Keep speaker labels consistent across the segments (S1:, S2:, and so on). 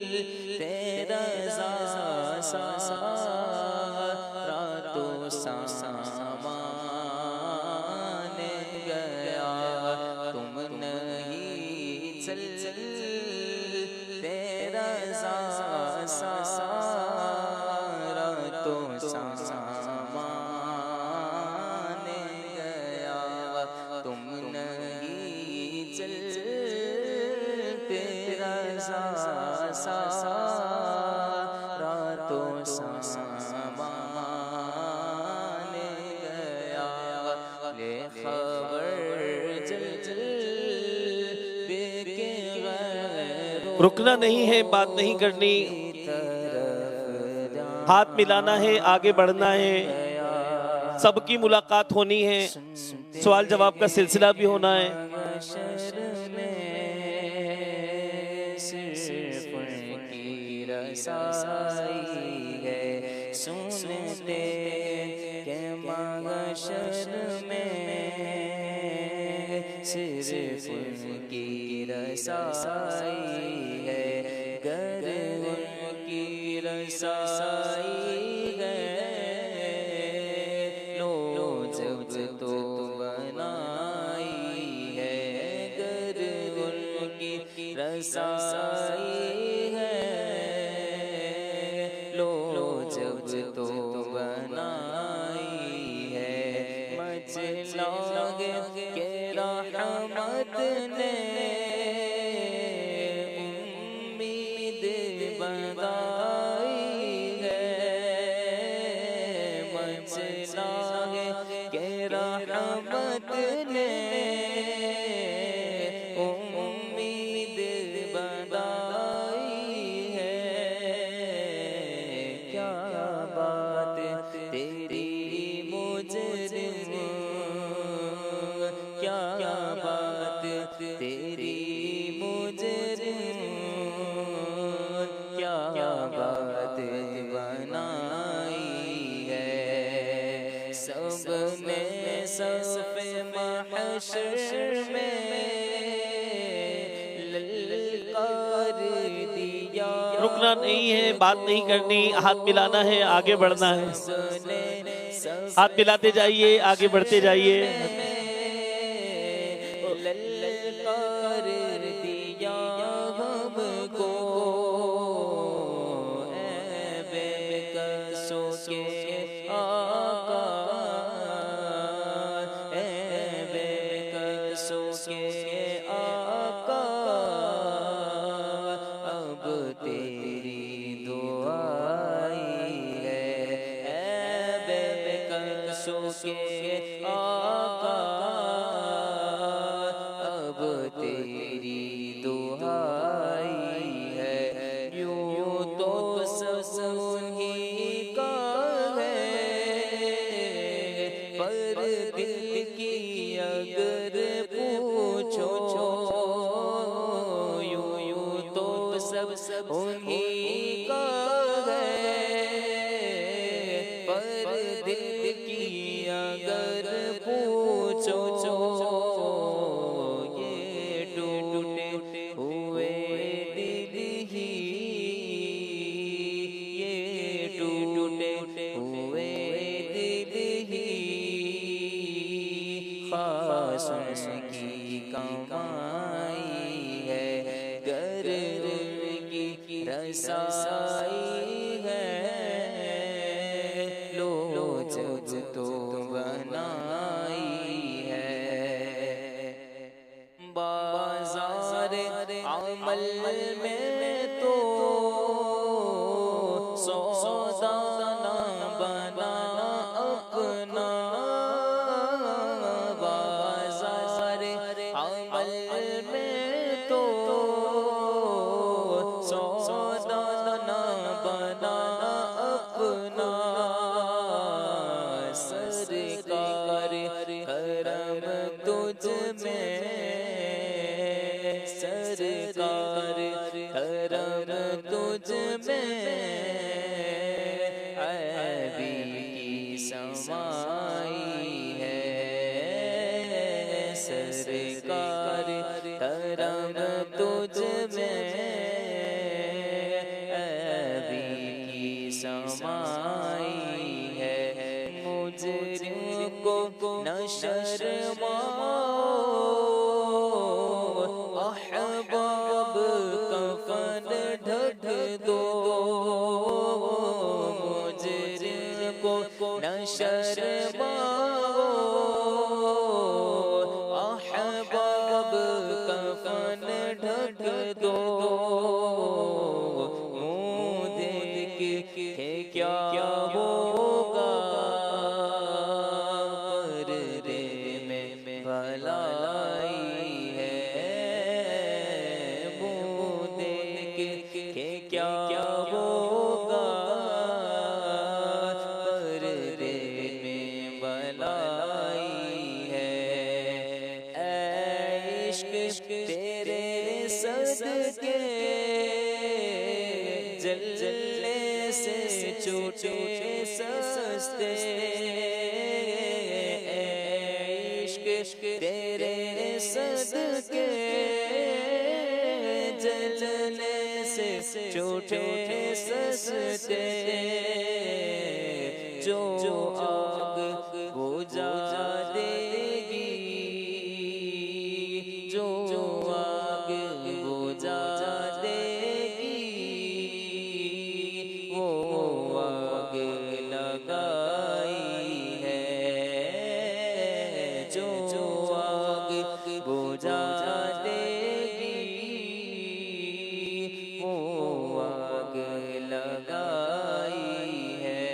S1: تیرا سارا تو سامان گیا، تم نہیں چل تیرا سارا تو سامان گیا، تم نہیں چل تیرا سارا تو سامان گیا، لے خبر جل بے کے غیر
S2: رکنا نہیں ہے، بات نہیں کرنی، ہاتھ ملانا ہے، آگے بڑھنا ہے، سب کی ملاقات ہونی ہے، سوال جواب کا سلسلہ بھی ہونا ہے۔
S1: صرف ان کی رسائی ہے، سنتے کہ محشر میں صرف ان کی رسائی ہے، گر ان کی رسائی ہے، لو جب تو بنائی ہے، گر ان کی رسائی ہے، لو جب تو بنائی ہے، مچلا کہ رحمت نے امید بندائی ہے، مچلا کہ رحمت نے امید بندائی ہے، کیا بات تیری مجرم، کیا بات تیری مجرم، کیا بات بنائی ہے، سب نے صف محشر میں للکار دیا،
S2: رکنا نہیں ہے، بات نہیں کرنی، ہاتھ ملانا ہے، آگے بڑھنا ہے، ہاتھ ملاتے جائیے، آگے بڑھتے جائیے۔
S1: للکار دیا ہم کو، اے بے کسوں کے آقا، اے بے کسوں کے آقا، اب تیری دعائی ہے، اے بے کسوں کے آقا، اب تیری دعائی ہے، یوں تو سب انہی کا ہے، پر دل کی اگر پوچھو، یوں تو سب انہی کا ہے، پر دل کی اگر پوچھو، یہ ٹوٹے ہوئے دل ہی، یہ ٹوٹے ہوئے دل ہی خاص ان کی کمائی ہے، گر ان کی رسائی ہے، لو جب تو بنائی ہے، بازار عمل میں تو سودا نہ بنا اپنا، بازار عمل میں تو سودا نہ بنا اپنا، سرکار کرم تجھ میں، سرکار کرم تجھ میں، عیبی کی سمائی ہے، سرکار کرم تجھ میں، کہ کیا ہوگا پردے میں بھلائی ہے منہ دیکھ کہ کیا ہوگا پردے میں بھلائی ہے اے عشق تیرے صدقے جلنے سے چھوٹے سستے اے عشق تیرے صدقے جلنے سے چھوٹے سستے جو آگ بجھا دے گی جو آگ بجھا دے گی وہ آگ لگائی ہے جو آگ بجھا دے گی وہ آگ لگائی ہے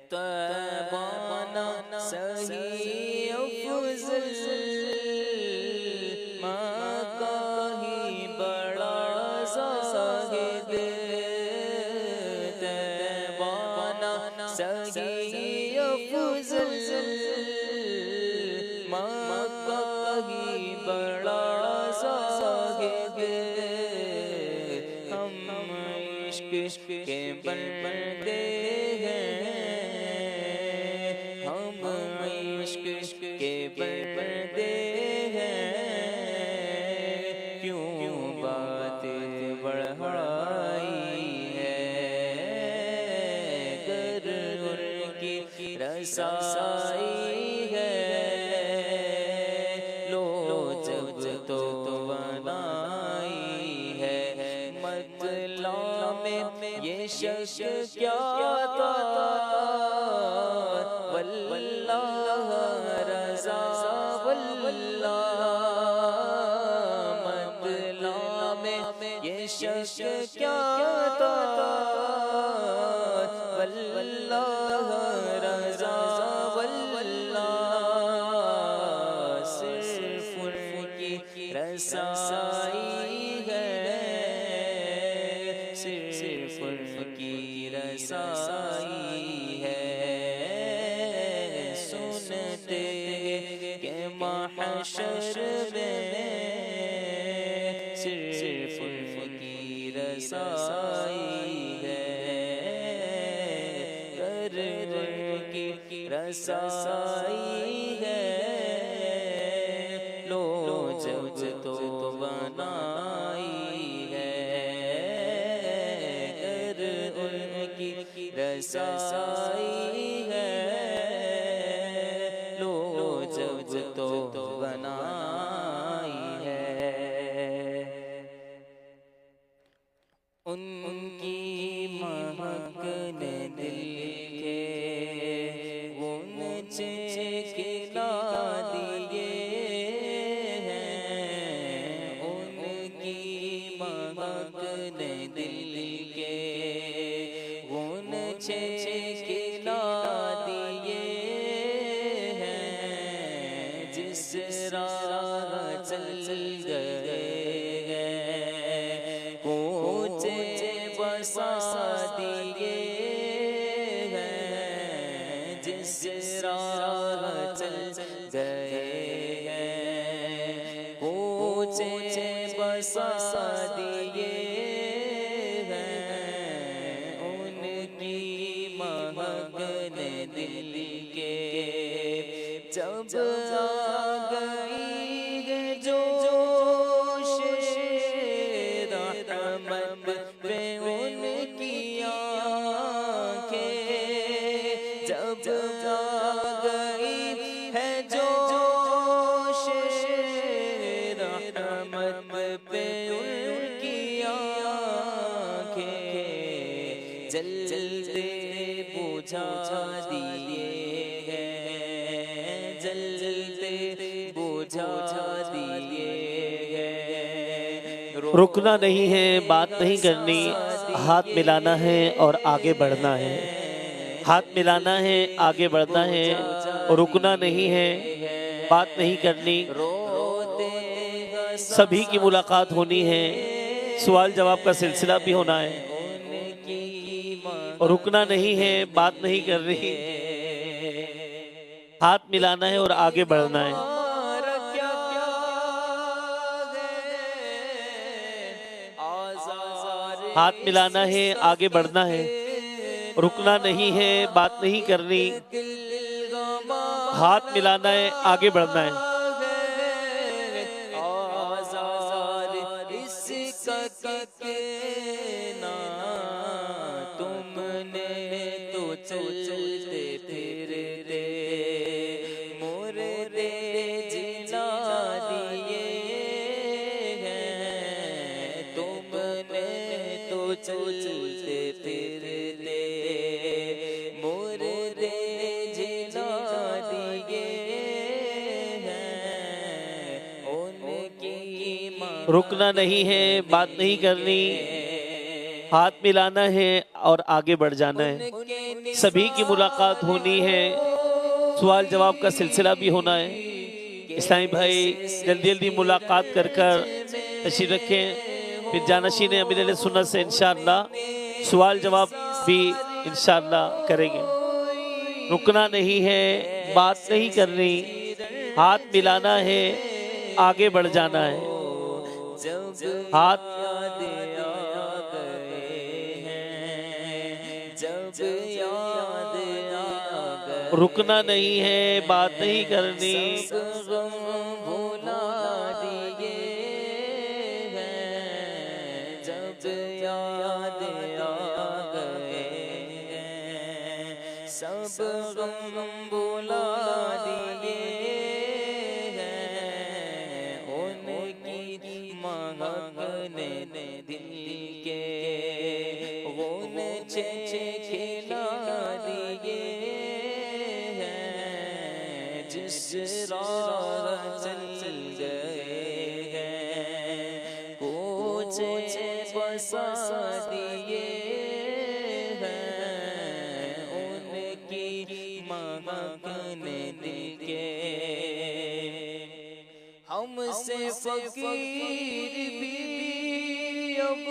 S1: تابانا صحیح افضل ماں کا ہی بڑا زاہد تابانا صحیح افضل ماں کا ہی بڑا زاہد ہم عشق کے بندے ہم عشق کے بندے ہیں کیوں بات بڑھائی ہے گر ان کی رسائی ہے لو جب تو بنائی ہے مطلع میں یہ شک کیا تھا واللہ رضا واللہ مطلع میں یہ شک کیا تھا واللہ رضا واللہ صرف ان کی رسائی ہے صرف ان کی رسائی ہے سنتے کہ محشر میں صرف ان کی رسائی ہے گر ان کی رسائی ہے لو جب تو بنائی ہے گر ان کی رسائی ہے لو جب تو بنائی ہے ان کی مہکنے دل کے غنچے کھلا دیے ہیں ان کی مہکنے دل کے غنچے کھلا دیے ہیں جس راہ چل گئے بسا دیے ہیں جس راہ چل گئے ہیں کوچے بسا دیے ہیں ان کی مہکنے دل کے جب آ گئی ہے جوش رحمت پہ ان کی آنکھیں جب آ گئی ہے جوش رحمت پہ ان کی آنکھیں جلتے بجھا دیے ہیں جلتے بجھا دیے ہیں
S2: رکنا نہیں ہے، بات نہیں کرنی، ہاتھ ملانا ہے اور آگے بڑھنا ہے، ہاتھ ملانا ہے، آگے بڑھنا ہے، رکنا نہیں ہے، بات نہیں کرنی، سبھی کی ملاقات ہونی ہے، سوال جواب کا سلسلہ بھی ہونا ہے، اور رکنا نہیں ہے، بات نہیں کرنی، ہاتھ ملانا ہے اور آگے بڑھنا ہے۔ ہاتھ ملانا ہے، آگے بڑھنا ہے، رکنا نہیں ہے، بات نہیں کرنی، ہاتھ ملانا ہے، آگے بڑھنا ہے۔
S1: تم نے تو چلتے پھرتے مردے جلا دیے ہیں، تم نے تو چلتے پھرتے مردے جلا دیے ہیں، ان کی
S2: رکنا نہیں ہے، بات نہیں کرنی، ہاتھ ملانا ہے اور آگے بڑھ جانا ہے، سبھی کی ملاقات ہونی ہے، سوال جواب کا سلسلہ بھی ہونا ہے۔ اسلامی بھائی جلدی جلدی ملاقات کر تشریف رکھیں، پھر جانشین امیر علیہ سنت سے انشاءاللہ سوال جواب بھی انشاءاللہ کریں گے۔ رکنا نہیں ہے، بات نہیں کرنی، ہاتھ ملانا ہے، آگے بڑھ جانا ہے، ہاتھ رکنا نہیں ہے، بات نہیں کرنی،
S1: بھولا دیے ہیں، جب یاد آ گئے ہیں، سب غم بھولا دیے ہیں، ان کی مہک نے دل کے غنچے کھلا دیے ہیں، جس راہ چل گئے ہیں، کوچے بسا دیے ہیں، ان کی مہک نے دل کے ہم سے فقیر بھی اب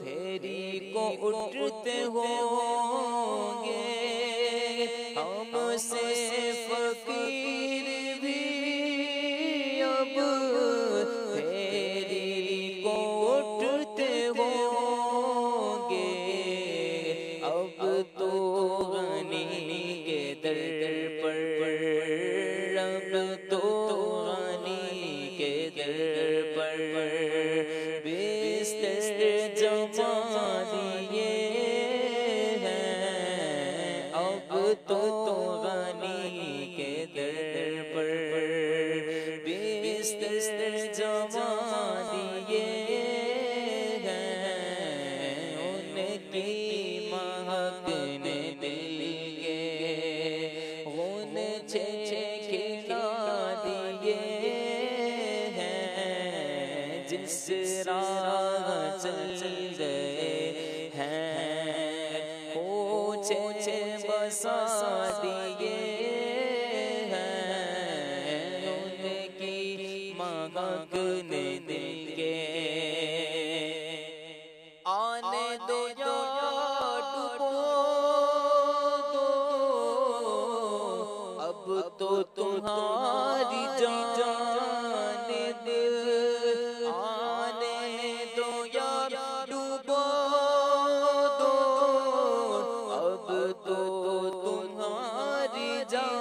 S1: پھیری کو اٹھتے ہوں گے، ہم سے فقیر بھی اب پھیری کو اٹھتے ہوں گے، اب تو غنی کے در پر، اب تو غنی کے در پر بستر جما دیے ہیں، اب تو غنی کے در پر بستر جما دیے ہیں، ان کی مہک نے دل کے غنچے کھلا دیے ہیں، جس راہ چل گئے ہیں، کوچے بسا دیے ہیں، ان کی مہک نے دل کے آنے دو یا ڈبو دو، اب تو تمہاری جانب آنے دو یا ڈبو دو، اب تو تمہاری جانب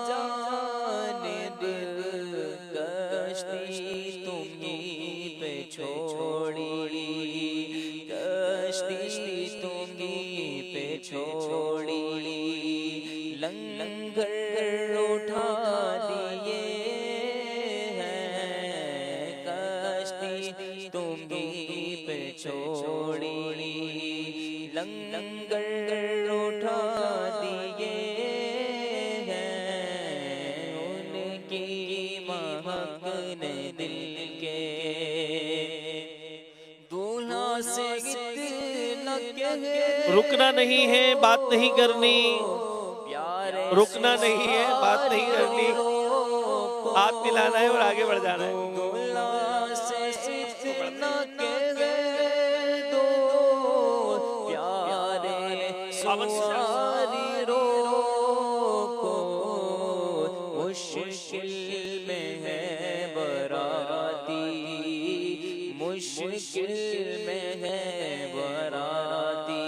S1: کشتی تمہیں پہ چھوڑی، کشتی تمہیں پہ چھوڑی، لنگر اٹھا دیے ہیں، کشتی تمہیں پہ چھوڑی، لنگر اٹھا دیے ہیں، ان کی مہک نے دل کے دولہا سے اتنا کہہ
S2: رکنا نہیں ہے بات نہیں کرنی،
S1: پیارے
S2: رکنا نہیں ہے بات نہیں کرنی، ہاتھ ملانا ہے اور آگے بڑھ جانا ہے۔
S1: گلا سے اتنا کہہ دو پیارے سواری رو کو، مشکل میں ہے براتی، مشکل میں ہے براتی،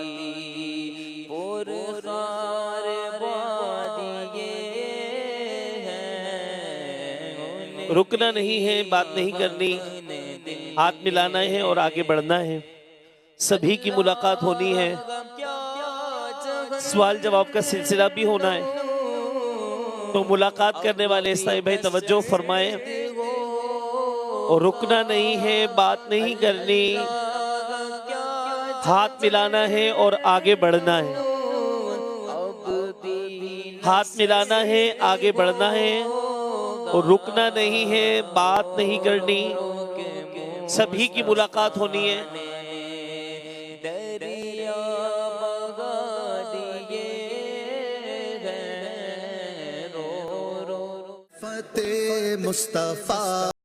S1: پرخار بادیے ہیں،
S2: رکنا نہیں ہے بات نہیں کرنی، ہاتھ ملانا ہے اور آگے بڑھنا ہے، سبھی کی ملاقات ہونی ہے، سوال جواب کا سلسلہ بھی ہونا ہے، تو ملاقات کرنے والے اسلامی بھائی توجہ فرمائیں، اور رکنا نہیں ہے بات نہیں کرنی، ہاتھ ملانا ہے اور آگے بڑھنا ہے، ہاتھ ملانا ہے آگے بڑھنا ہے، اور رکنا نہیں ہے بات نہیں کرنی، سبھی کی ملاقات ہونی ہے۔
S1: دریا بہا دیے ہیں رو رو،
S3: فتح مصطفیٰ